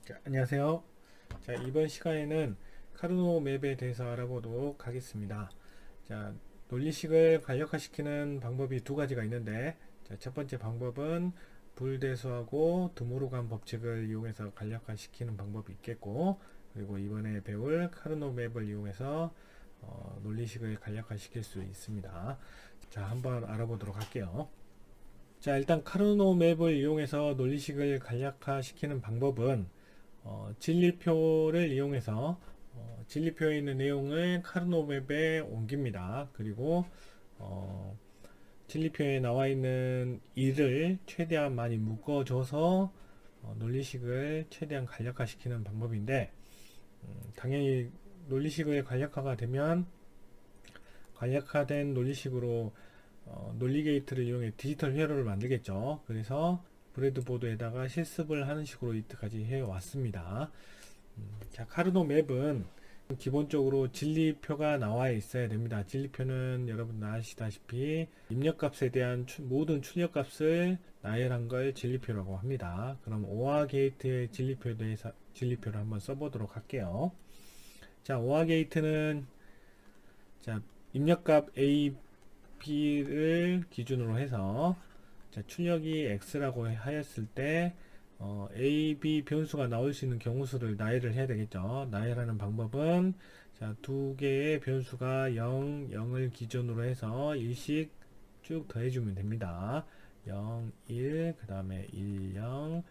자, 안녕하세요. 자, 이번 시간에는 카르노 맵에 대해서 알아보도록 하겠습니다. 자, 논리식을 간략화시키는 방법이 두 가지가 있는데, 자, 첫 번째 방법은 불대수하고 드모르간 법칙을 이용해서 간략화시키는 방법이 있겠고, 그리고 이번에 배울 카르노 맵을 이용해서 논리식을 간략화시킬 수 있습니다. 자, 한번 알아보도록 할게요. 자, 일단 카르노 맵을 이용해서 논리식을 간략화시키는 방법은 진리표를 이용해서 진리표에 있는 내용을 카르노 맵에 옮깁니다. 그리고 어, 진리표에 나와 있는 일을 최대한 많이 묶어줘서 논리식을 최대한 간략화시키는 방법인데, 당연히 논리식을 간략화가 되면 간략화된 논리식으로 논리 게이트를 이용해 디지털 회로를 만들겠죠. 그래서 브레드보드에다가 실습을 하는 식으로 이때까지 해왔습니다. 자, 카르노 맵은 기본적으로 진리표가 나와 있어야 됩니다. 진리표는 여러분 아시다시피 입력값에 대한 모든 출력값을 나열한 걸 진리표라고 합니다. 그럼 오화 게이트의 진리표에 대해서 진리표를 한번 써보도록 할게요. 자, 오화 게이트는 자, 입력값 A, B를 기준으로 해서 자, 출력이 X라고 하였을 때 A, B 변수가 나올 수 있는 경우수를 나열을 해야 되겠죠. 나열하는 방법은 자, 두 개의 변수가 0, 0을 기준으로 해서 일씩 쭉 더해주면 됩니다. 0, 1, 그 다음에 1, 0,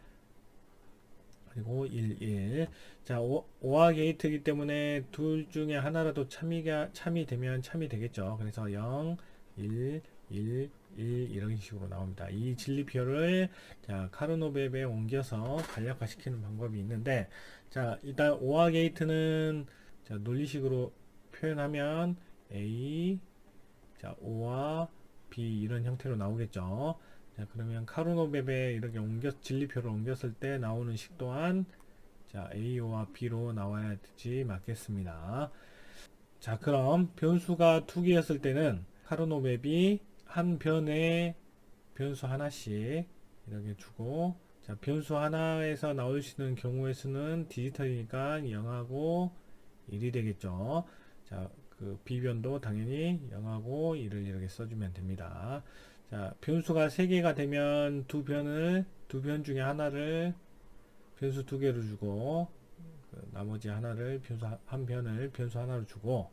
그리고 1, 1. 자, 오화 게이트이기 때문에 둘 중에 하나라도 참이 되면 참이 되겠죠. 그래서 0, 1, 1, 1 이런 식으로 나옵니다. 이 진리표를 자, 카르노맵에 옮겨서 간략화시키는 방법이 있는데, 자, 일단 오화 게이트는 자, 논리식으로 표현하면 A, 자, O와 B 이런 형태로 나오겠죠. 자, 그러면 카르노맵에 이렇게 진리표를 옮겼을 때 나오는 식 또한 자, A와 B로 나와야지 맞겠습니다. 자, 그럼 변수가 두 개였을 때는 카르노맵이 한 변에 변수 하나씩 이렇게 주고, 자, 변수 하나에서 나올 수 있는 경우의 수는 디지털이니까 0하고 1이 되겠죠. 자, 그 비변도 당연히 0하고 1을 이렇게 써주면 됩니다. 자, 변수가 3개가 되면 두 변 중에 하나를 변수 2개로 주고, 그 나머지 하나를 한 변을 변수 하나로 주고,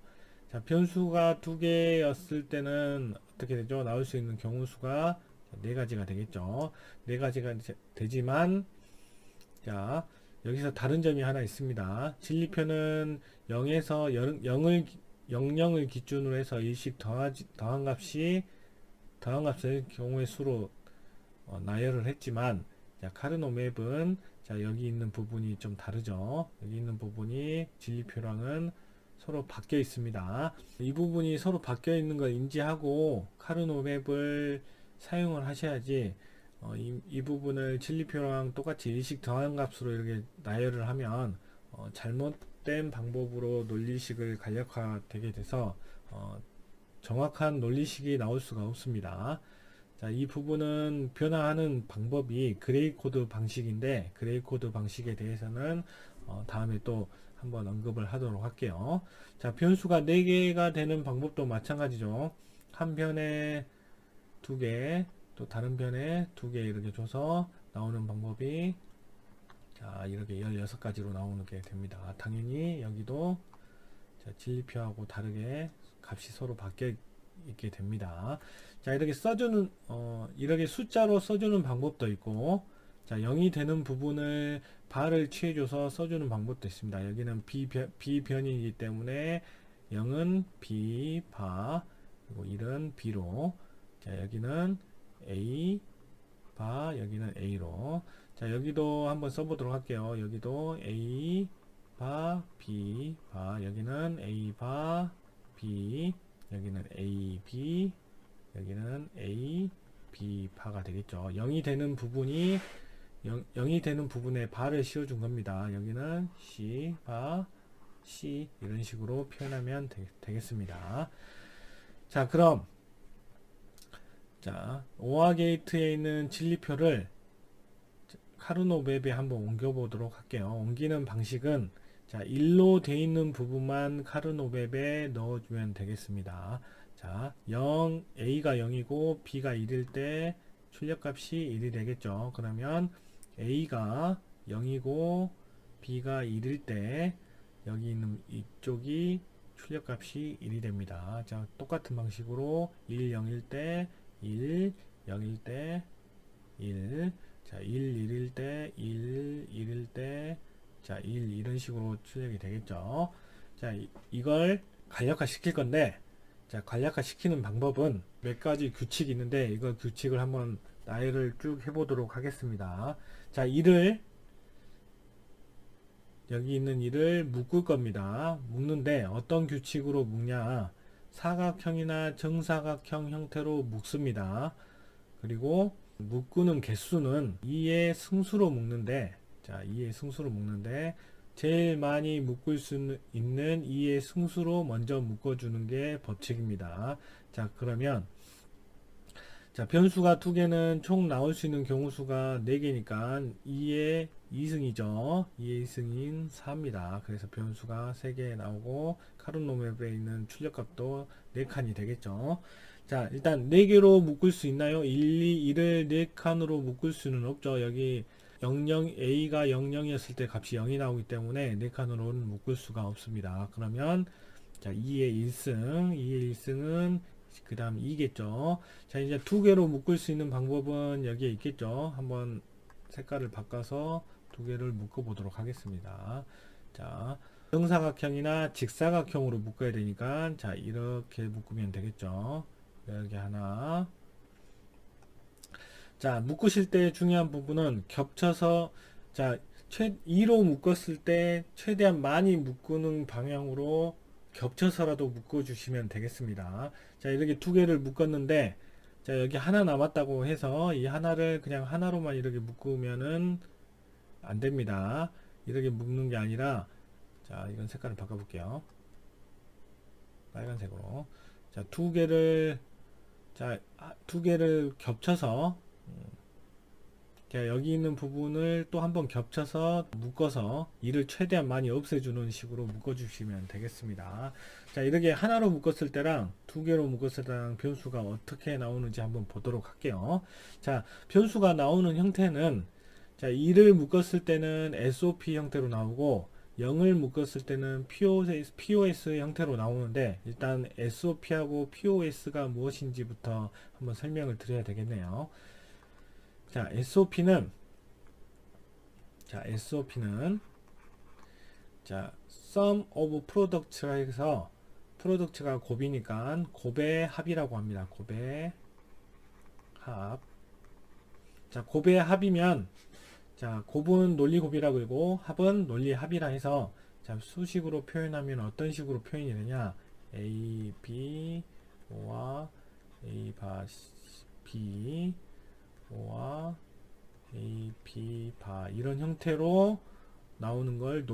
자, 변수가 2개였을 때는 어떻게 되죠? 나올 수 있는 경우 수가 4가지가 되겠죠. 4가지가 되지만, 자, 여기서 다른 점이 하나 있습니다. 진리표는 0에서 00을 기준으로 해서 일씩 더한 값을 경우의 수로 나열을 했지만, 자, 카르노 맵은 자, 여기 있는 부분이 좀 다르죠. 여기 있는 부분이 진리표랑은 서로 바뀌어 있습니다. 이 부분이 서로 바뀌어 있는 걸 인지하고 카르노 맵을 사용을 하셔야지, 이 부분을 진리표랑 똑같이 일식 더한 값으로 이렇게 나열을 하면 잘못된 방법으로 논리식을 간략화되게 돼서 정확한 논리식이 나올 수가 없습니다. 자, 이 부분은 변화하는 방법이 그레이 코드 방식인데, 그레이 코드 방식에 대해서는 다음에 또 한번 언급을 하도록 할게요. 자, 변수가 4개가 되는 방법도 마찬가지죠. 한 변에 2개, 또 다른 변에 2개 이렇게 줘서 나오는 방법이 자, 이렇게 16가지로 나오게 됩니다. 당연히 여기도 자, 진리표하고 다르게 값이 서로 바뀌어 있게 됩니다. 자, 이렇게 이렇게 숫자로 써주는 방법도 있고, 자, 0이 되는 부분을 바를 취해줘서 써주는 방법도 있습니다. 여기는 B변이기 때문에 0은 B, 바, 그리고 1은 B로, 자, 여기는 A, 바, 여기는 A로, 자, 여기도 한번 써보도록 할게요. 여기도 A, 바, B, 바, 여기는 A, 바, B, 여기는 A, B, 여기는 A, B, 바가 되겠죠. 0이 되는 부분이 0이 되는 부분에 바를 씌워준 겁니다. 여기는 C, 바, C 이런 식으로 표현하면 되겠습니다. 자, 그럼 자, 오화 게이트에 있는 진리표를 카르노 맵에 한번 옮겨 보도록 할게요. 옮기는 방식은 자, 1로 되어 있는 부분만 카르노 맵에 넣어주면 되겠습니다. 자, 0, A가 0이고 B가 1일 때 출력값이 1이 되겠죠. 그러면 A가 0이고 B가 1일 때 여기 있는 이쪽이 출력값이 1이 됩니다. 자, 똑같은 방식으로 1, 0일 때 1, 0일 때 1, 자, 1, 1일 때 1, 1일 때 자, 1 이런 식으로 출력이 되겠죠. 자, 이걸 간략화 시킬 건데 자, 간략화 시키는 방법은 몇 가지 규칙이 있는데 이거 규칙을 한번 나열을 쭉 해보도록 하겠습니다. 자, 여기 있는 일을 묶을 겁니다. 묶는데 어떤 규칙으로 묶냐? 사각형이나 정사각형 형태로 묶습니다. 그리고 묶는 개수는 2의 승수로 묶는데 자, 2의 승수로 묶는데 제일 많이 묶을 수 있는 2의 승수로 먼저 묶어주는 게 법칙입니다. 자, 그러면 자, 변수가 2개는 총 나올 수 있는 경우 수가 4개니까 2의 2승이죠. 2의 2승인 4입니다. 그래서 변수가 3개 나오고 카르노 맵에 있는 출력값도 4칸이 되겠죠. 자, 일단 4개로 묶을 수 있나요? 1, 2, 1을 4칸으로 묶을 수는 없죠. 여기 00, A가 00이었을 때 값이 0이 나오기 때문에 4칸으로는 묶을 수가 없습니다. 그러면 자, 2의 1승, 2의 1승은 그 다음 2겠죠. 자, 이제 2개로 묶을 수 있는 방법은 여기에 있겠죠. 한번 색깔을 바꿔서 2개를 묶어 보도록 하겠습니다. 자, 정사각형이나 직사각형으로 묶어야 되니까 자, 이렇게 묶으면 되겠죠. 여기 하나. 자, 묶으실 때 중요한 부분은 겹쳐서 자, 2로 묶었을 때 최대한 많이 묶는 방향으로 겹쳐서라도 묶어주시면 되겠습니다. 자, 이렇게 2개를 묶었는데 자, 여기 하나 남았다고 해서 이 하나를 그냥 하나로만 이렇게 묶으면은 안 됩니다. 이렇게 묶는 게 아니라 자, 이건 색깔을 바꿔볼게요. 빨간색으로. 자, 2개를 자, 2개를 겹쳐서 자, 여기 있는 부분을 또 한번 겹쳐서 묶어서 이를 최대한 많이 없애주는 식으로 묶어주시면 되겠습니다. 자, 이렇게 하나로 묶었을 때랑 2개로 묶었을 때랑 변수가 어떻게 나오는지 한번 보도록 할게요. 자, 변수가 나오는 형태는 자, 2를 묶었을 때는 SOP 형태로 나오고 0을 묶었을 때는 POS 형태로 나오는데 일단 SOP하고 POS가 무엇인지부터 한번 설명을 드려야 되겠네요. 자, SOP는 자, sum of products라 해서 프로덕트가 곱이니까 곱의 합이라고 합니다. 곱의 합. 자, 곱의 합이면 자, 곱은 논리곱이라고 그러고 합은 논리합이라 해서 자, 수식으로 표현하면 어떤 식으로 표현이 되냐? A, B, O와 A, B, O와 A, B, 바 이런 형태로 나오는 걸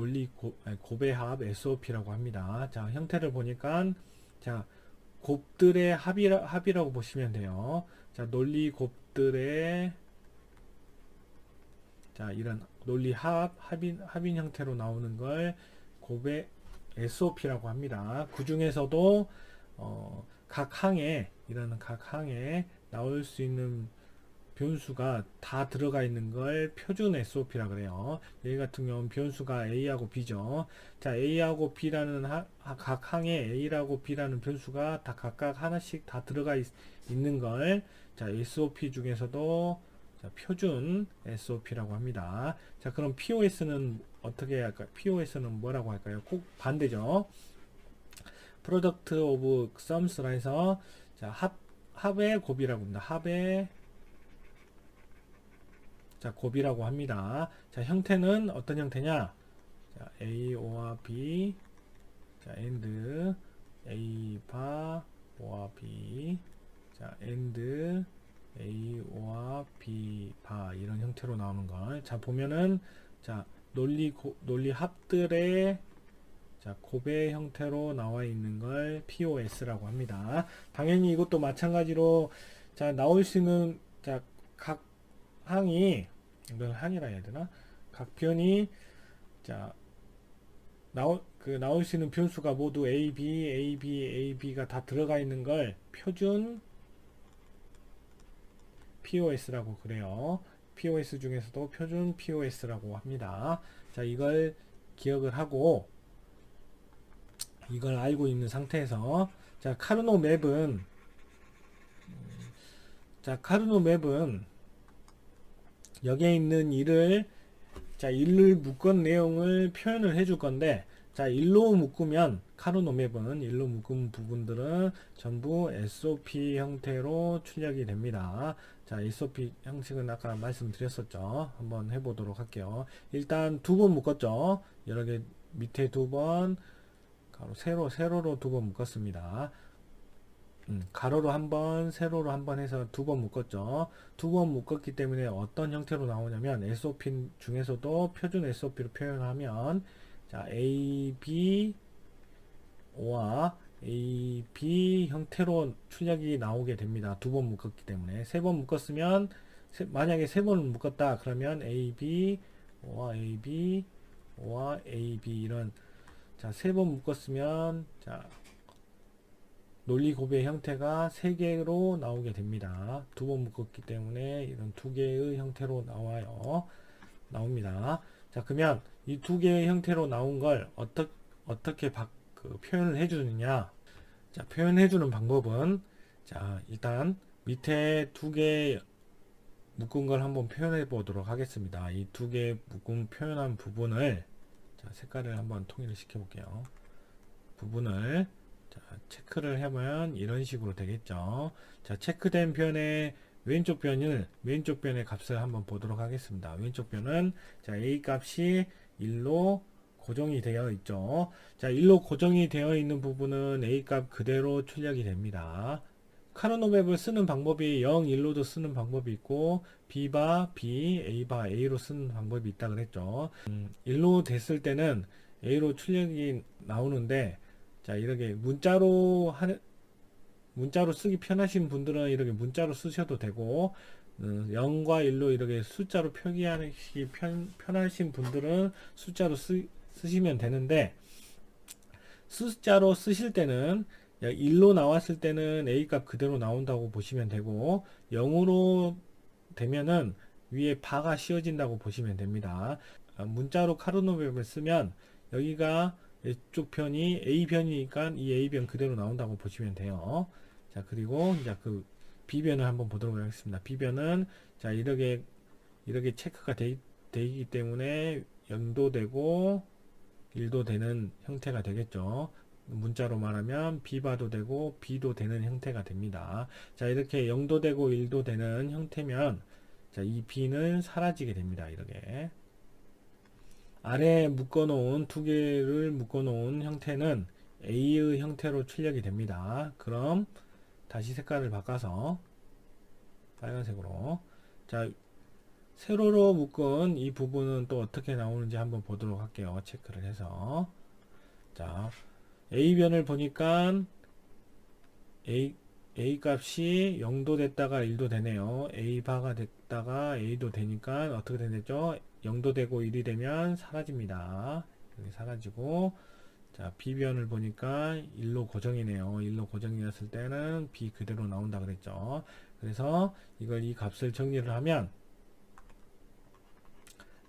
곱의 합 SOP라고 합니다. 자, 형태를 보니까 자, 곱들의 합이라고 보시면 돼요. 자, 논리 곱들의 자, 이런 논리 합인 형태로 나오는 걸 곱의 SOP라고 합니다. 그 중에서도 각 항에 나올 수 있는 변수가 다 들어가 있는 걸 표준 SOP라 그래요. 여기 같은 경우는 변수가 A하고 B죠. 자, A하고 B라는 각 항에 A라고 B라는 변수가 다 각각 하나씩 다 들어가 있는 걸 자, SOP 중에서도 자, 표준 SOP라고 합니다. 자, 그럼 POS는 어떻게 할까요? POS는 뭐라고 할까요? 꼭 반대죠. Product of Sums라 해서 자, 합의 곱이라고 합니다. 합의 자, 곱이라고 합니다. 자, 형태는 어떤 형태냐? 자, A, O와 B 자, and A, 바, O와 B 자, and A, O와 B, 바 이런 형태로 나오는 걸 자, 보면은 자, 논리 합들의 자, 곱의 형태로 나와 있는 걸 POS라고 합니다. 당연히 이것도 마찬가지로 자, 나올 수 있는 자, 각 항이 이걸 항이라 해야 되나? 각 변이 자 나올 수 있는 변수가 모두 A, B, A, B, A, B가 다 들어가 있는 걸 표준 POS라고 그래요. POS 중에서도 표준 POS라고 합니다. 자, 이걸 기억을 하고 이걸 알고 있는 상태에서 자, 카르노 맵은 여기에 있는 일을 묶은 내용을 표현을 해줄 건데, 자, 일로 묶으면, 카르노 맵은 일로 묶은 부분들은 전부 SOP 형태로 출력이 됩니다. 자, SOP 형식은 아까 말씀드렸었죠. 한번 해보도록 할게요. 일단 두 번 묶었죠. 여러 개 밑에 두 번, 세로로 두 번 묶었습니다. 가로로 한 번, 세로로 한 번 해서 두 번 묶었죠. 두 번 묶었기 때문에 어떤 형태로 나오냐면 SOP 중에서도 표준 SOP로 표현하면 자, A, B와 A, B 형태로 출력이 나오게 됩니다. 두 번 묶었기 때문에 세 번 묶었으면 만약에 세 번을 묶었다 그러면 A, B와 A, B와 A, B 이런 자, 세 번 묶었으면 자 논리 고배의 형태가 3개로 나오게 됩니다. 두 번 묶었기 때문에 이런 2개의 형태로 나옵니다. 자, 그러면 이 2개의 형태로 나온 걸 어떻게 표현을 해주느냐? 자, 표현해주는 방법은 자, 일단 밑에 2개 묶은 걸 한번 표현해 보도록 하겠습니다. 이 2개 묶은 표현한 부분을 자, 색깔을 한번 통일을 시켜 볼게요. 부분을 자, 체크를 해보면 이런 식으로 되겠죠. 자, 체크된 변의 왼쪽 변의 값을 한번 보도록 하겠습니다. 왼쪽 변은 자, A 값이 1로 고정이 되어 있죠. 자, 1로 고정이 되어 있는 부분은 A 값 그대로 출력이 됩니다. 카르노 맵을 쓰는 방법이 0, 1로도 쓰는 방법이 있고 B바 B, A바 A로 쓰는 방법이 있다 그랬죠. 1로 됐을 때는 A로 출력이 나오는데 자, 이렇게 문자로 쓰기 편하신 분들은 이렇게 문자로 쓰셔도 되고 0과 1로 이렇게 숫자로 표기하기 편하신 분들은 숫자로 쓰시면 되는데 숫자로 쓰실 때는 1로 나왔을 때는 A 값 그대로 나온다고 보시면 되고 0으로 되면은 위에 바가 씌워진다고 보시면 됩니다. 문자로 카르노 맵을 쓰면 여기가 이쪽 편이 A변이니까 이 A변 그대로 나온다고 보시면 돼요. 자, 그리고 이제 그 B변을 한번 보도록 하겠습니다. B변은 자, 이렇게 체크가 되기 때문에 0도 되고 1도 되는 형태가 되겠죠. 문자로 말하면 B바도 되고 B도 되는 형태가 됩니다. 자, 이렇게 0도 되고 1도 되는 형태면 자, 이 B는 사라지게 됩니다. 이렇게. 아래에 묶어놓은 2개를 묶어놓은 형태는 A의 형태로 출력이 됩니다. 그럼 다시 색깔을 바꿔서 빨간색으로 자, 세로로 묶은 이 부분은 또 어떻게 나오는지 한번 보도록 할게요. 체크를 해서 자, A변을 보니까 A 값이 0도 됐다가 1도 되네요. A바가 됐다가 A도 되니까 어떻게 되겠죠? 0도 되고 1이 되면 사라집니다. 이렇게 사라지고 자, B변을 보니까 1로 고정이네요. 1로 고정이었을 때는 B 그대로 나온다 그랬죠. 그래서 이 값을 정리를 하면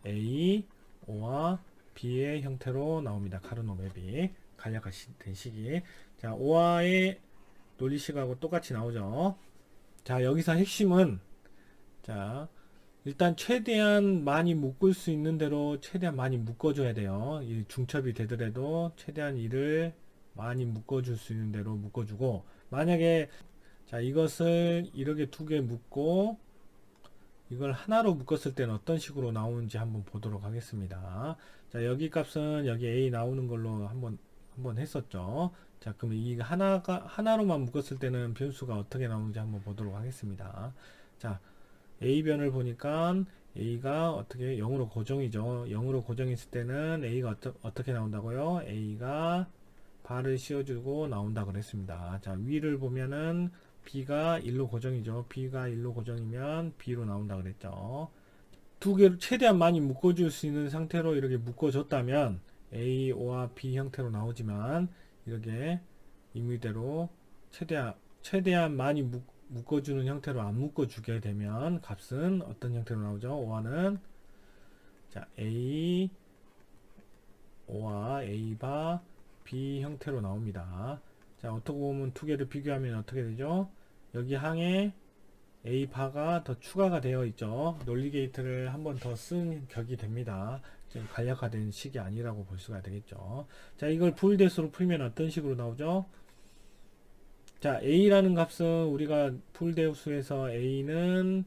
A, O와 B의 형태로 나옵니다. 카르노 맵이 간략화된 식이 자, O와의 논리식하고 똑같이 나오죠. 자, 여기서 핵심은 자, 일단 최대한 많이 묶을 수 있는 대로 최대한 많이 묶어줘야 돼요. 이 중첩이 되더라도 최대한 이를 많이 묶어줄 수 있는 대로 묶어주고 만약에 자, 이것을 이렇게 2개 묶고 이걸 하나로 묶었을 때는 어떤 식으로 나오는지 한번 보도록 하겠습니다. 자, 여기 값은 여기 A 나오는 걸로 한번 했었죠. 자, 그럼 이 하나로만 묶었을 때는 변수가 어떻게 나오는지 한번 보도록 하겠습니다. 자, A변을 보니까 A가 어떻게 0으로 고정이죠. 0으로 고정했을 때는 A가 어떻게 나온다고요? A가 바를 씌워주고 나온다 그랬습니다. 자, 위를 보면은 B가 1로 고정이죠. B가 1로 고정이면 B로 나온다 그랬죠. 두 개를 최대한 많이 묶어줄 수 있는 상태로 이렇게 묶어줬다면 A와 B 형태로 나오지만 이렇게 임의대로 최대한 많이 묶어주는 형태로 안 묶어주게 되면 값은 어떤 형태로 나오죠? O와는 자 O와 A바 B 형태로 나옵니다. 자, 어떻게 보면 두 개를 비교하면 어떻게 되죠? 여기 항에 A 바가 더 추가가 되어 있죠. 논리 게이트를 한 번 더 쓴 격이 됩니다. 지금 간략화된 식이 아니라고 볼 수가 되겠죠. 자, 이걸 풀대수로 풀면 어떤 식으로 나오죠? 자, A라는 값은 우리가 풀대수에서 A는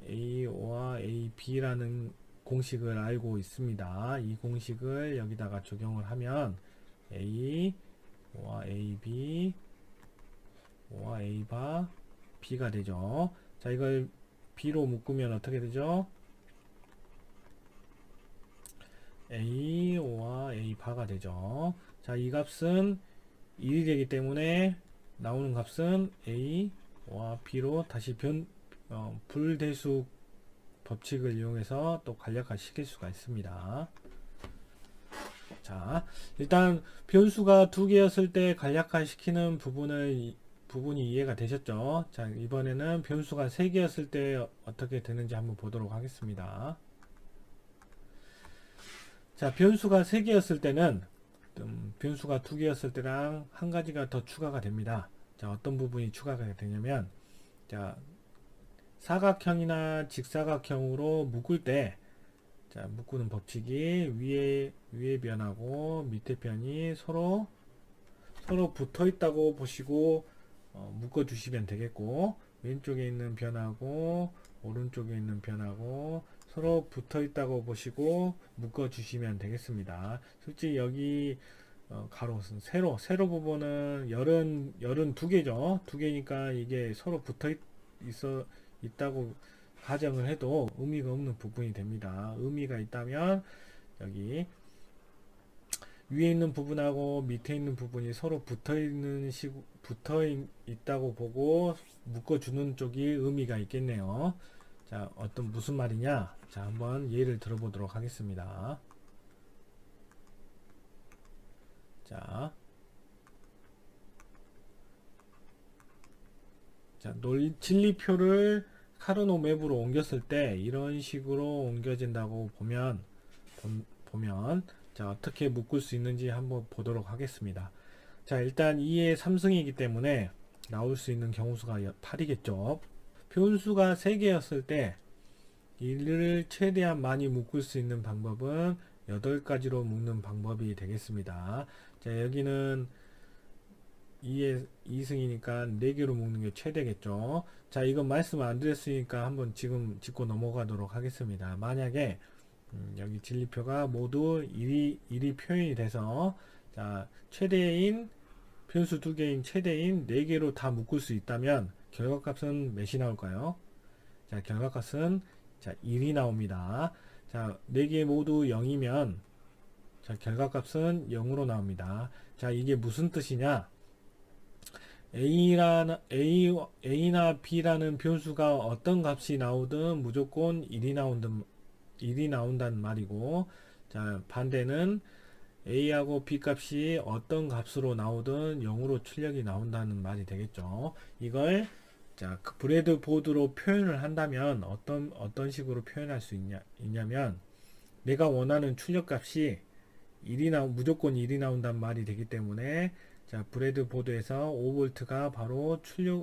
A와 AB라는 공식을 알고 있습니다. 이 공식을 여기다가 적용을 하면 A와 AB O와 A바 B가 되죠. 자, 이걸 B로 묶으면 어떻게 되죠? A, O와 A 바가 되죠. 자, 이 값은 1이 되기 때문에 나오는 값은 A, O와 B로 다시 불대수 법칙을 이용해서 또 간략화 시킬 수가 있습니다. 자, 일단 변수가 두 개였을 때 간략화 시키는 부분이 이해가 되셨죠? 자, 이번에는 변수가 세 개였을 때 어떻게 되는지 한번 보도록 하겠습니다. 자, 변수가 세 개였을 때는 변수가 두 개였을 때랑 한 가지가 더 추가가 됩니다. 자, 어떤 부분이 추가가 되냐면, 자, 사각형이나 직사각형으로 묶을 때, 자, 묶는 법칙이 위에 변하고 밑에 변이 서로 붙어 있다고 보시고 묶어 주시면 되겠고, 왼쪽에 있는 변하고 오른쪽에 있는 변하고 서로 붙어 있다고 보시고 묶어 주시면 되겠습니다. 솔직히 여기 가로선 세로 부분은 열은 두 개죠. 두 개니까 이게 서로 붙어 있다고 가정을 해도 의미가 없는 부분이 됩니다. 의미가 있다면 여기 위에 있는 부분하고 밑에 있는 부분이 서로 붙어 있다고 보고 묶어주는 쪽이 의미가 있겠네요. 자, 무슨 말이냐? 자, 한번 예를 들어보도록 하겠습니다. 자, 진리표를 카르노 맵으로 옮겼을 때 이런 식으로 옮겨진다고 보면 자, 어떻게 묶을 수 있는지 한번 보도록 하겠습니다. 자, 일단 2의 3승이기 때문에 나올 수 있는 경우수가 8이겠죠. 변수가 3개였을 때 이를 최대한 많이 묶을 수 있는 방법은 8가지로 묶는 방법이 되겠습니다. 자, 여기는 2의 2승이니까 4개로 묶는 게 최대겠죠. 자, 이건 말씀을 안 드렸으니까 한번 지금 짚고 넘어가도록 하겠습니다. 만약에 여기 진리표가 모두 1이 표현이 돼서 자, 최대인 변수 2개인 최대인 4개로 다 묶을 수 있다면 결과값은 몇이 나올까요? 자, 결과값은 자, 1이 나옵니다. 자, 4개 모두 0이면 자, 결과값은 0으로 나옵니다. 자, 이게 무슨 뜻이냐? A나 B라는 변수가 어떤 값이 나오든 무조건 1이 나온다는 말이고, 자, 반대는 A하고 B 값이 어떤 값으로 나오든 0으로 출력이 나온다는 말이 되겠죠. 이걸 자, 그 브레드보드로 표현을 한다면 어떤 식으로 표현할 수 있냐면 내가 원하는 출력 값이 무조건 1이 나온다는 말이 되기 때문에 자, 브레드보드에서 5V가 바로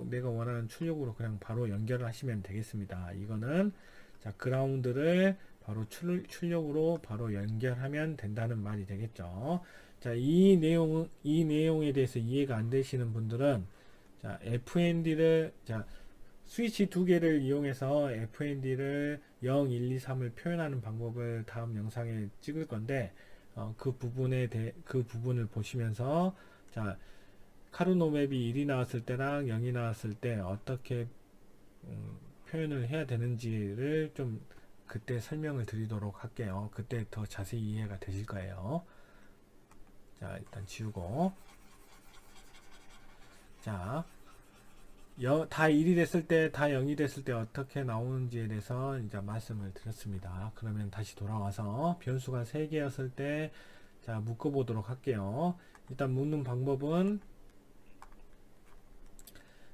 내가 원하는 출력으로 그냥 바로 연결을 하시면 되겠습니다. 이거는 자, 그라운드를 바로 출력으로 바로 연결하면 된다는 말이 되겠죠. 자, 이 내용에 대해서 이해가 안 되시는 분들은 자, 자, 스위치 2개를 이용해서 FND를 0, 1, 2, 3을 표현하는 방법을 다음 영상에 찍을 건데 그 부분을 보시면서 자, 카르노 맵이 1이 나왔을 때랑 0이 나왔을 때 어떻게 표현을 해야 되는지를 좀 그때 설명을 드리도록 할게요. 그때 더 자세히 이해가 되실 거예요. 자, 일단 지우고 자, 다 1이 됐을 때, 다 0이 됐을 때 어떻게 나오는지에 대해서 이제 말씀을 드렸습니다. 그러면 다시 돌아와서 변수가 3개였을 때, 자, 묶어보도록 할게요. 일단 묶는 방법은,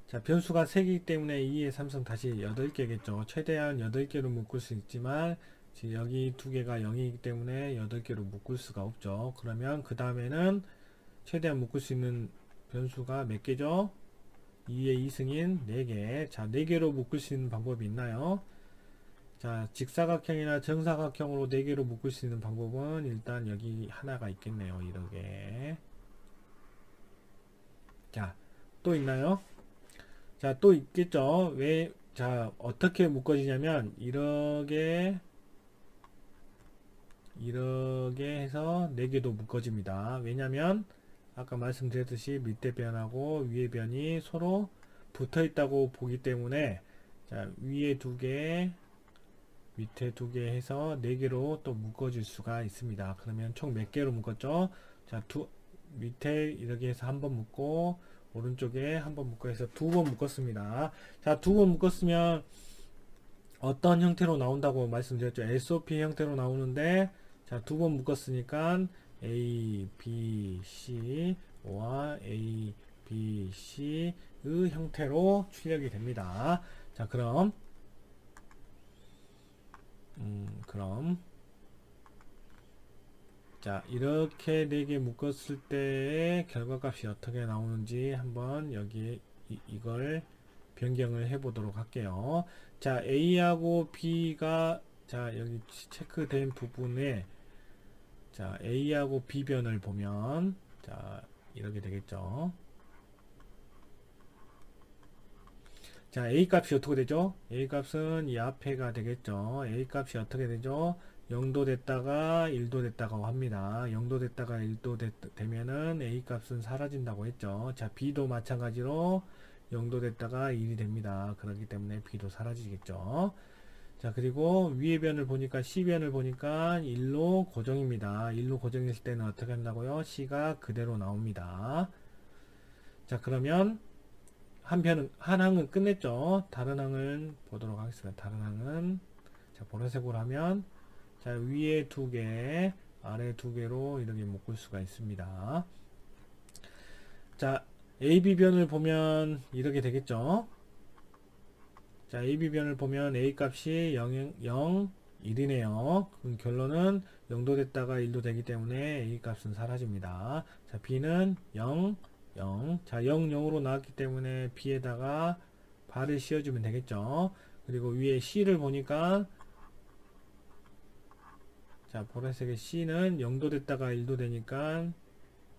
자, 변수가 3개이기 때문에 2의 3승 다시 8개겠죠. 최대한 8개로 묶을 수 있지만, 지금 여기 2개가 0이기 때문에 8개로 묶을 수가 없죠. 그러면 그 다음에는 최대한 묶을 수 있는 변수가 몇 개죠? 2의 2승인 4개. 자, 4개로 묶을 수 있는 방법이 있나요? 자, 직사각형이나 정사각형으로 4개로 묶을 수 있는 방법은 일단 여기 하나가 있겠네요. 이렇게. 자, 또 있나요? 자, 또 있겠죠. 왜, 자, 어떻게 묶어지냐면, 이렇게 해서 4개도 묶어집니다. 왜냐면, 아까 말씀드렸듯이 밑에 변하고 위에 변이 서로 붙어 있다고 보기 때문에, 자, 위에 2개, 밑에 2개 해서 4개로 또 묶어줄 수가 있습니다. 그러면 총 몇 개로 묶었죠? 자, 밑에 이렇게 해서 한 번 묶고, 오른쪽에 한 번 묶어 해서 2번 묶었습니다. 자, 2번 묶었으면 어떤 형태로 나온다고 말씀드렸죠? SOP 형태로 나오는데, 자, 2번 묶었으니까 A, B, C와 A, B, C의 형태로 출력이 됩니다. 자, 그럼 자, 이렇게 4개 묶었을 때의 결과값이 어떻게 나오는지 한번 여기 이걸 변경을 해 보도록 할게요. 자, A하고 B가, 자, 여기 체크된 부분에, 자, A하고 B 변을 보면, 자, 이렇게 되겠죠. 자, A 값이 어떻게 되죠? A 값은 이 앞에가 되겠죠. A 값이 어떻게 되죠? 0도 됐다가 1도 됐다고 합니다. 0도 됐다가 1도 되면은 A 값은 사라진다고 했죠. 자, B도 마찬가지로 0도 됐다가 1이 됩니다. 그렇기 때문에 B도 사라지겠죠. 자, 그리고 위에 변을 보니까 C변을 보니까 1로 고정입니다. 1로 고정했을 때는 어떻게 한다고요? C가 그대로 나옵니다. 자, 그러면 한 항은 끝냈죠. 다른 항을 보도록 하겠습니다. 다른 항은, 자, 보라색으로 하면, 자, 위에 2개, 아래 2개로 이렇게 묶을 수가 있습니다. 자, AB변을 보면 이렇게 되겠죠. 자, AB변을 보면 A 값이 0, 1이네요. 그럼 결론은 0도 됐다가 1도 되기 때문에 A 값은 사라집니다. 자, B는 0, 0. 자, 0, 0으로 나왔기 때문에 B에다가 발을 씌워주면 되겠죠. 그리고 위에 C를 보니까, 자, 보라색의 C는 0도 됐다가 1도 되니까,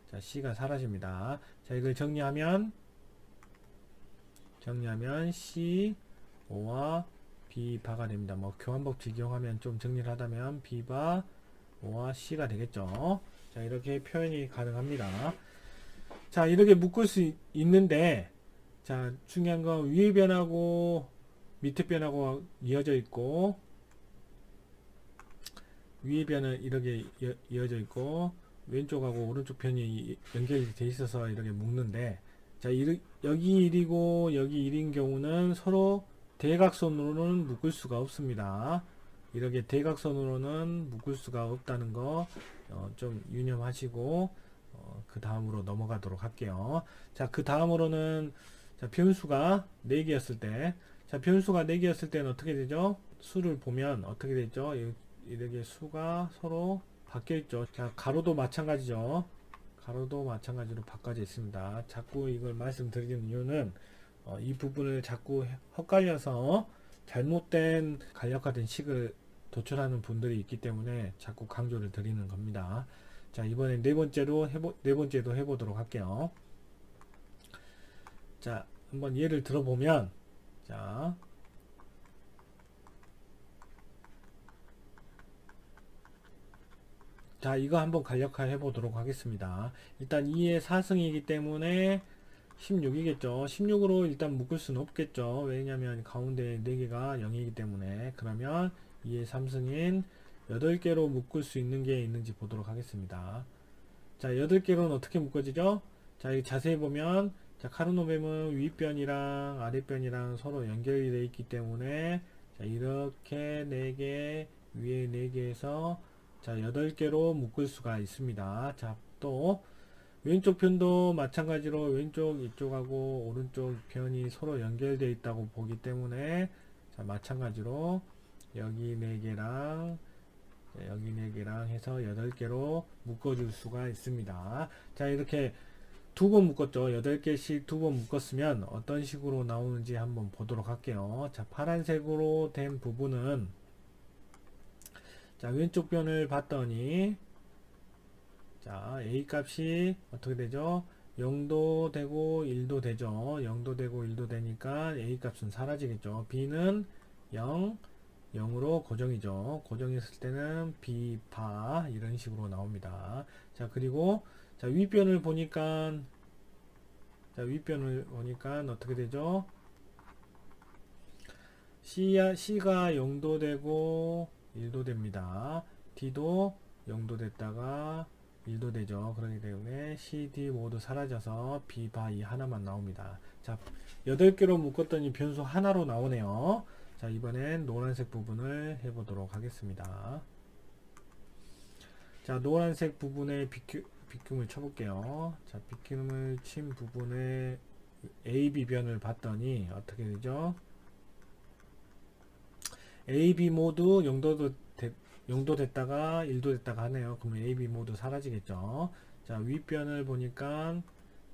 자, C가 사라집니다. 자, 이걸 정리하면 C, O와 B바가 됩니다. 뭐, 교환법칙 이용하면 좀 정리를 하다면 B바, O와 C가 되겠죠. 자, 이렇게 표현이 가능합니다. 자, 이렇게 묶을 수 있는데, 자, 중요한 건 위에 변하고 밑에 변하고 이어져 있고, 위에 변은 이렇게 이어져 있고, 왼쪽하고 오른쪽 편이 연결이 돼 있어서 이렇게 묶는데, 자, 여기 1이고 여기 1인 경우는 서로 대각선으로는 묶을 수가 없습니다. 이렇게 대각선으로는 묶을 수가 없다는 거 좀 유념하시고, 그 다음으로 넘어가도록 할게요. 자, 그 다음으로는, 자, 변수가 4개였을 때, 자, 변수가 4개였을 때는 어떻게 되죠? 수를 보면 어떻게 되죠? 이렇게 수가 서로 바뀌어 있죠. 자, 가로도 마찬가지죠. 가로도 마찬가지로 바꿔져 있습니다. 자꾸 이걸 말씀드리는 이유는 이 부분을 자꾸 헛갈려서 잘못된 간략화된 식을 도출하는 분들이 있기 때문에 자꾸 강조를 드리는 겁니다. 자, 이번에 네 번째도 해보도록 할게요. 자, 한번 예를 들어보면, 자, 이거 한번 간략화 해보도록 하겠습니다. 일단 2의 4승이기 때문에 16이겠죠. 16으로 일단 묶을 수는 없겠죠. 왜냐면 가운데 4개가 0이기 때문에. 그러면 2의 3승인 8개로 묶을 수 있는 게 있는지 보도록 하겠습니다. 자, 8개로는 어떻게 묶어지죠? 자, 여기 자세히 보면 자, 카르노mem은 윗변이랑 아랫변이랑 서로 연결이 되어 있기 때문에 자, 이렇게 4개, 위에 4개에서 자, 8개로 묶을 수가 있습니다. 자, 또 왼쪽 편도 마찬가지로 왼쪽 이쪽하고 오른쪽 편이 서로 연결되어 있다고 보기 때문에 자, 마찬가지로 여기 4개랑 여기 4개랑 해서 8개로 묶어줄 수가 있습니다. 자, 이렇게 2번 묶었죠. 8개씩 2번 묶었으면 어떤 식으로 나오는지 한번 보도록 할게요. 자, 파란색으로 된 부분은 자, 왼쪽 변을 봤더니 자, A 값이 어떻게 되죠? 0도 되고 1도 되죠. 0도 되고 1도 되니까 A 값은 사라지겠죠. B는 0, 0으로 고정이죠. 고정했을 때는 B바 이런 식으로 나옵니다. 자, 그리고 자, 윗변을 보니까 자, 윗변을 보니까 어떻게 되죠? C가 0도 되고 1도 됩니다. D도 0도 됐다가 1도 되죠. 그렇기 때문에 C, D 모두 사라져서 B, 바 이 하나만 나옵니다. 자, 8개로 묶었더니 변수 하나로 나오네요. 자, 이번엔 노란색 부분을 해보도록 하겠습니다. 자, 노란색 부분에 비큐을 쳐볼게요. 자, 비큐을 친 부분에 A, B 변을 봤더니 어떻게 되죠? A, B 모두 0도 됐다가 1도 됐다가 하네요. 그러면 A, B 모두 사라지겠죠. 자, 윗변을 보니까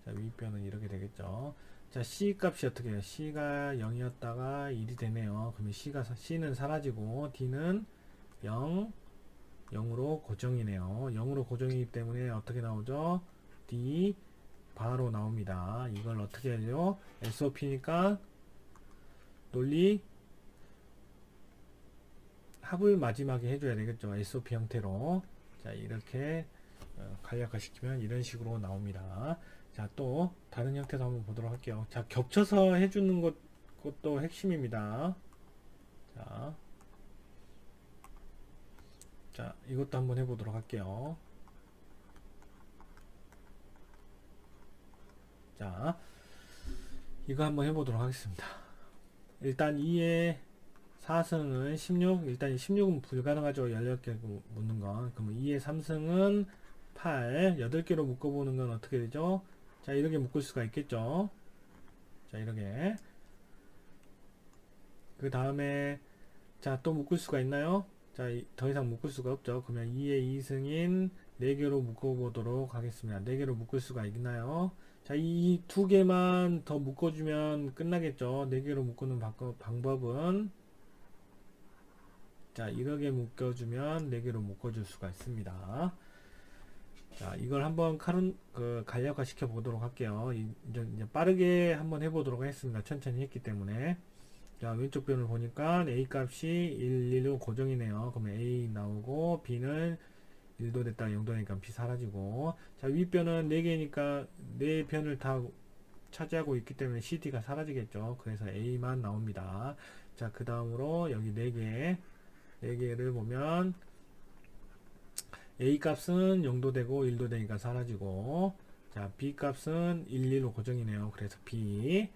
자, 윗변은 이렇게 되겠죠. 자, C 값이 어떻게 해요? C가 0이었다가 1이 되네요. 그러면 C는 사라지고 D는 0, 0으로 고정이네요. 0으로 고정이기 때문에 어떻게 나오죠? D 바로 나옵니다. 이걸 어떻게 해요? SOP니까 논리 합을 마지막에 해줘야 되겠죠. SOP 형태로. 자, 이렇게 간략화시키면 이런 식으로 나옵니다. 자, 또 다른 형태도 한번 보도록 할게요. 자, 겹쳐서 해주는 것도 핵심입니다. 자, 이것도 한번 해보도록 할게요. 자, 이거 한번 해보도록 하겠습니다. 일단 2의 4승은 16, 일단 16은 불가능하죠. 16개 묶는 건. 그러면 2의 3승은 8, 8개로 묶어보는 건 어떻게 되죠? 자, 이렇게 묶을 수가 있겠죠. 자, 이렇게. 그 다음에, 자, 또 묶을 수가 있나요? 자, 더 이상 묶을 수가 없죠. 그러면 2의 2승인 4개로 묶어보도록 하겠습니다. 4개로 묶을 수가 있나요? 자, 이 2개만 더 묶어주면 끝나겠죠. 4개로 묶는 방법은 자, 이렇게 묶어주면 4개로 묶어줄 수가 있습니다. 자, 이걸 한번 간략화 시켜 보도록 할게요. 이제 빠르게 한번 해보도록 하겠습니다. 천천히 했기 때문에. 자, 왼쪽 변을 보니까 A 값이 1, 1로 고정이네요. 그러면 A 나오고 B는 1도 됐다 0도 되니까 B 사라지고. 자, 윗변은 4개니까 4변을 다 차지하고 있기 때문에 CD가 사라지겠죠. 그래서 A만 나옵니다. 자, 그 다음으로 여기 4개를 보면 A 값은 0도 되고 1도 되니까 사라지고, 자, B 값은 1, 2로 고정이네요. 그래서 B.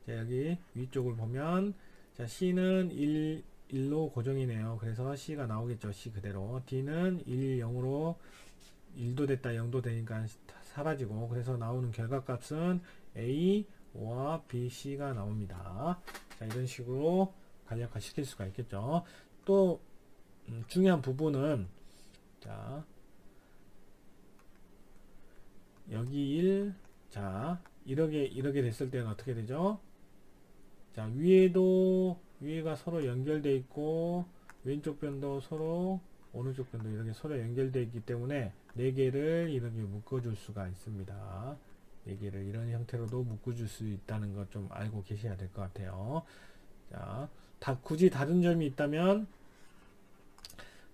자, 여기 위쪽을 보면 자, C는 1로 고정이네요. 그래서 C가 나오겠죠. C 그대로. D는 1, 0으로 1도 됐다 0도 되니까 사라지고, 그래서 나오는 결과값은 A와 B, C가 나옵니다. 자, 이런 식으로 간략화 시킬 수가 있겠죠. 또 중요한 부분은 자, 여기 1, 자, 이렇게 됐을 때는 어떻게 되죠? 자, 위에가 서로 연결되어 있고, 왼쪽 변도 서로, 오른쪽 변도 이렇게 서로 연결되어 있기 때문에 4개를 이렇게 묶어줄 수가 있습니다. 4개를 이런 형태로도 묶어줄 수 있다는 것 좀 알고 계셔야 될 것 같아요. 자, 굳이 다른 점이 있다면,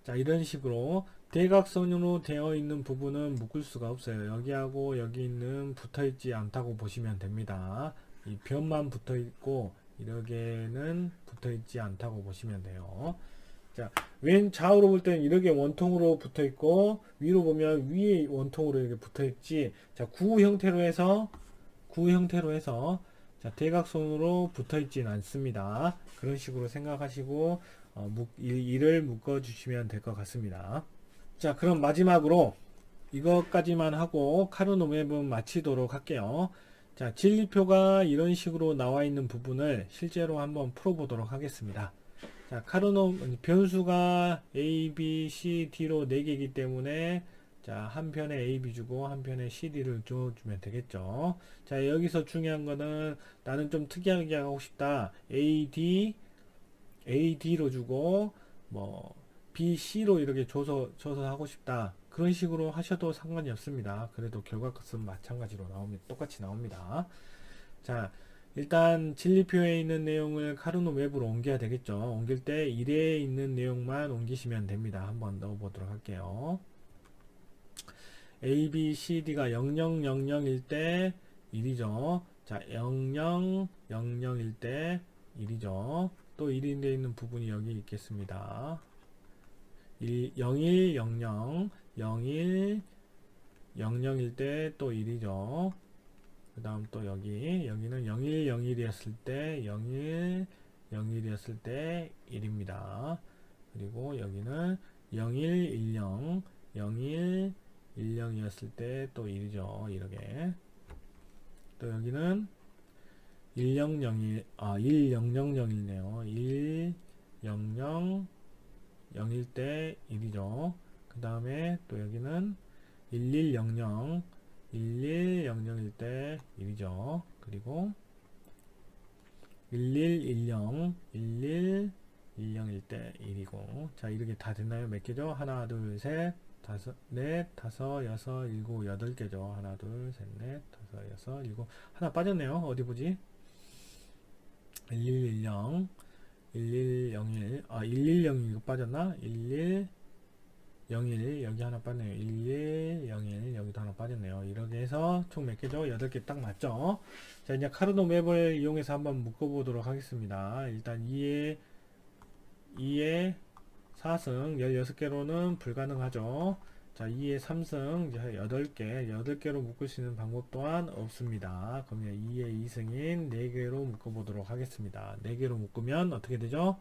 자, 이런 식으로 대각선으로 되어 있는 부분은 묶을 수가 없어요. 여기하고 여기 있는 붙어 있지 않다고 보시면 됩니다. 이 변만 붙어 있고 이렇게는 붙어 있지 않다고 보시면 돼요. 자, 좌우로 볼 때는 이렇게 원통으로 붙어 있고, 위로 보면 위에 원통으로 이렇게 붙어 있지. 자, 구 구 형태로 해서 자, 대각선으로 붙어 있진 않습니다. 그런 식으로 생각하시고 이를 묶어 주시면 될 것 같습니다. 자, 그럼 마지막으로 이것까지만 하고 카르노 맵은 마치도록 할게요. 자, 진리표가 이런 식으로 나와 있는 부분을 실제로 한번 풀어보도록 하겠습니다. 자, 카르노 변수가 A, B, C, D로 4개이기 때문에 자, 한 편에 A, B 주고 한 편에 C, D를 줘주면 되겠죠. 자, 여기서 중요한 거는 나는 좀 특이하게 하고 싶다. A, D로 주고 뭐 B, C로 이렇게 줘서 하고 싶다. 그런 식으로 하셔도 상관이 없습니다. 그래도 결과값은 마찬가지로 나옵니다. 똑같이 나옵니다. 자, 일단 진리표에 있는 내용을 카르노 맵으로 옮겨야 되겠죠. 옮길 때 1에 있는 내용만 옮기시면 됩니다. 한번 넣어보도록 할게요. A, B, C, D가 0000일 때 1이죠. 자, 0000일 때 1이죠. 또 1이 되어 있는 부분이 여기 있겠습니다. 0100, 0100일 때 또 1이죠. 그 다음 또 여기는 0101이었을 때 0101이었을 때 1입니다. 그리고 여기는 0110 0110이었을 때 또 1이죠. 이렇게. 또 여기는 1001 1000이네요. 1000일 때 1이죠. 그 다음에 또 여기는 1100 1100일 때 1이죠. 그리고 1110 1110일 때 1이고. 자, 이렇게 다 됐나요? 몇 개죠? 하나, 둘, 셋, 다섯, 넷, 다섯, 여섯, 일곱, 여덟 개죠. 하나, 둘, 셋, 넷, 다섯, 여섯, 일곱. 하나 빠졌네요. 어디 보지? 1110 1101 1101 이거 빠졌나? 1101 여기 하나 빠졌네요. 1101 여기도 하나 빠졌네요. 이렇게 해서 총 몇 개죠? 8개 딱 맞죠? 자, 이제 카르노 맵을 이용해서 한번 묶어보도록 하겠습니다. 일단 2의 4승 16개로는 불가능하죠. 자, 2의 3승 이제 8개로 묶을 수 있는 방법 또한 없습니다. 그러면 2의 2승인 4개로 묶어보도록 하겠습니다. 4개로 묶으면 어떻게 되죠?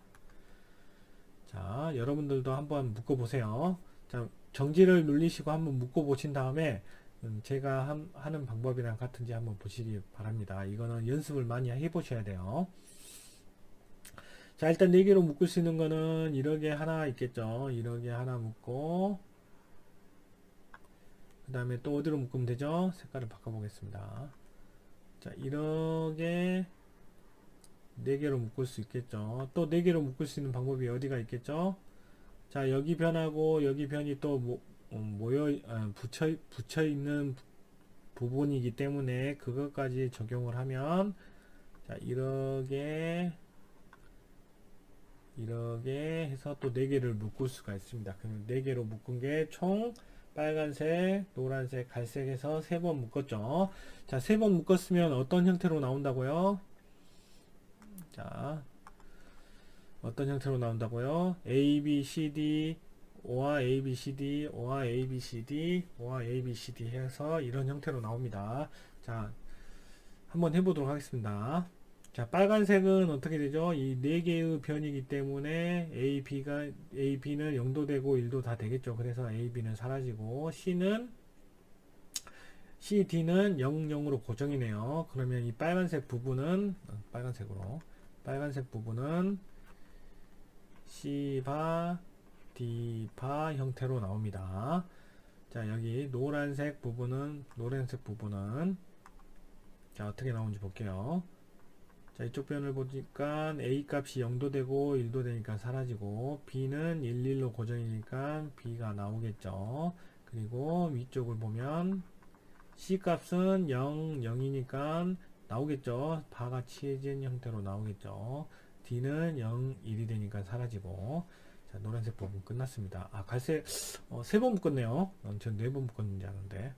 자, 여러분들도 한번 묶어보세요. 자, 정지를 누르시고 한번 묶어보신 다음에 제가 하는 방법이랑 같은지 한번 보시기 바랍니다. 이거는 연습을 많이 해보셔야 돼요. 자, 일단 4개로 묶을 수 있는 거는 이렇게 하나 있겠죠. 이렇게 하나 묶고 그 다음에 또 어디로 묶으면 되죠? 색깔을 바꿔보겠습니다. 자, 이렇게 4개로 묶을 수 있겠죠. 또 4개로 묶을 수 있는 방법이 어디가 있겠죠? 자, 여기 변하고 여기 변이 또 붙여 있는 부분이기 때문에 그것까지 적용을 하면 자, 이렇게 해서 또 4개를 묶을 수가 있습니다. 그럼 4개로 묶은 게 총 빨간색, 노란색, 갈색에서 3번 묶었죠. 자, 3번 묶었으면 어떤 형태로 나온다고요? 자, 어떤 형태로 나온다고요? A, B, C, D, O와 A, B, C, D, O와 A, B, C, D, O와 A, B, C, D 해서 이런 형태로 나옵니다. 자, 한번 해보도록 하겠습니다. 자, 빨간색은 어떻게 되죠? 이 4개의 변이기 때문에 A, B는 0도 되고 1도 다 되겠죠. 그래서 A, B는 사라지고 C, D는 0, 0으로 고정이네요. 그러면 이 빨간색 부분은 빨간색 부분은 C바, D바 형태로 나옵니다. 자, 여기 노란색 부분은 자, 어떻게 나오는지 볼게요. 자, 이쪽 변을 보니까 A 값이 0도 되고 1도 되니까 사라지고 B는 1, 1로 고정이니까 B가 나오겠죠. 그리고 위쪽을 보면 C 값은 0, 0이니까 나오겠죠. 바가 치해진 형태로 나오겠죠. D는 0, 1이 되니까 사라지고. 자, 노란색 부분 끝났습니다. 아, 갈색 3번 묶었네요. 전 4번 묶었는지 아는데.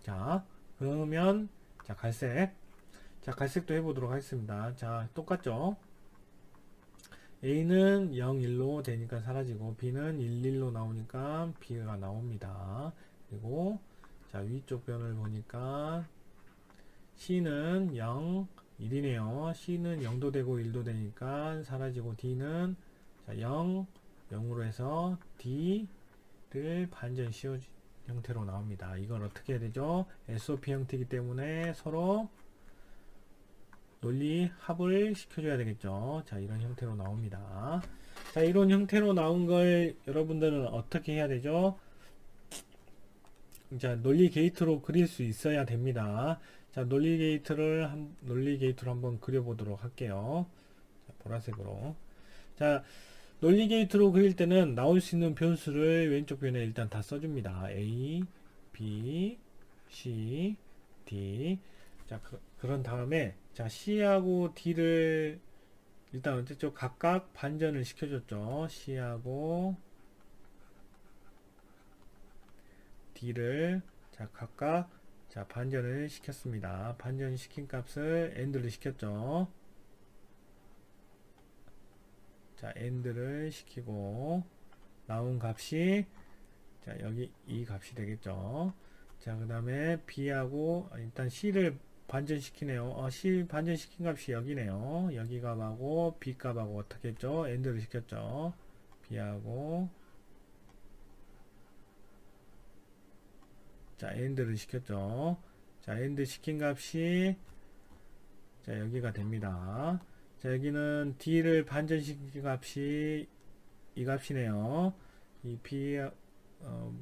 자, 그러면 자, 갈색도 해보도록 하겠습니다. 자, 똑같죠? A는 0, 1로 되니까 사라지고 B는 1, 1로 나오니까 B가 나옵니다. 그리고 자, 위쪽 변을 보니까 C는 0, 1이네요. C는 0도 되고 1도 되니까 사라지고 D는 자, 0, 0으로 해서 D를 반전 씌워준 형태로 나옵니다. 이걸 어떻게 해야 되죠? SOP 형태이기 때문에 서로 논리 합을 시켜줘야 되겠죠. 자, 이런 형태로 나옵니다. 자, 이런 형태로 나온 걸 여러분들은 어떻게 해야 되죠? 자, 논리 게이트로 그릴 수 있어야 됩니다. 자, 논리 게이트로 한번 그려보도록 할게요. 자, 보라색으로. 자, 논리 게이트로 그릴 때는 나올 수 있는 변수를 왼쪽 변에 일단 다 써줍니다. A, B, C, D. 자, 그런 다음에 자, C하고 D를 일단 어쨌죠? 각각 반전을 시켜줬죠. C하고 D를 자, 각각 자, 반전을 시켰습니다. 반전시킨 값을 AND를 시켰죠. 자, AND를 시키고 나온 값이 자, 여기 이 값이 되겠죠. 자, 그 다음에 B하고 일단 C를 반전시키네요. C 반전시킨 값이 여기네요. 여기 값하고 B 값하고 어떻게 했죠? AND를 시켰죠. B하고 자, AND를 시켰죠. 자, AND 시킨 값이 자, 여기가 됩니다. 자, 여기는 D를 반전시킨 값이 이 값이네요. 이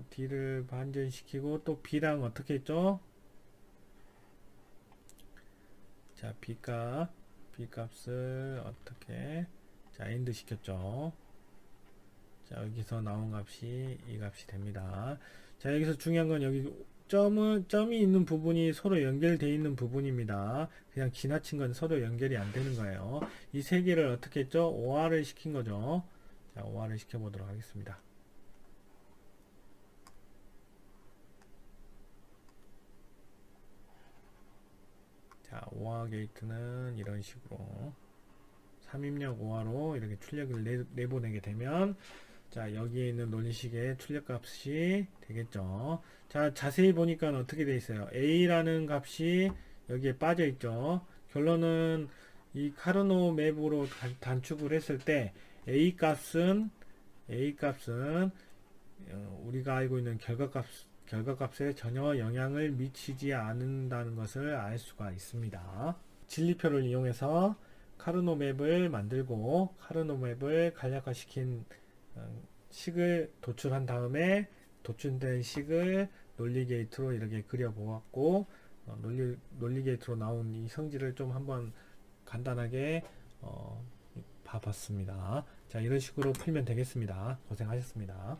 D를 반전시키고 또 B랑 어떻게 했죠? 자, B값을 어떻게 자, AND 시켰죠. 자, 여기서 나온 값이 이 값이 됩니다. 자, 여기서 중요한 건 여기 점이 있는 부분이 서로 연결되어 있는 부분입니다. 그냥 지나친 건 서로 연결이 안 되는 거예요. 이 세 개를 어떻게 했죠? OR을 시킨 거죠. 자, OR을 시켜보도록 하겠습니다. 자, OR 게이트는 이런 식으로 3입력 OR로 이렇게 출력을 내보내게 되면 자, 여기에 있는 논리식의 출력값이 되겠죠. 자, 자세히 보니까 어떻게 되어 있어요? A라는 값이 여기에 빠져 있죠. 결론은 이 카르노 맵으로 단축을 했을 때 A 값은 우리가 알고 있는 결과값에 전혀 영향을 미치지 않는다는 것을 알 수가 있습니다. 진리표를 이용해서 카르노 맵을 만들고 카르노 맵을 간략화시킨 식을 도출한 다음에 도출된 식을 논리 게이트로 이렇게 그려보았고 논리 게이트로 나온 이 성질을 좀 한번 간단하게 봐봤습니다. 자, 이런 식으로 풀면 되겠습니다. 고생하셨습니다.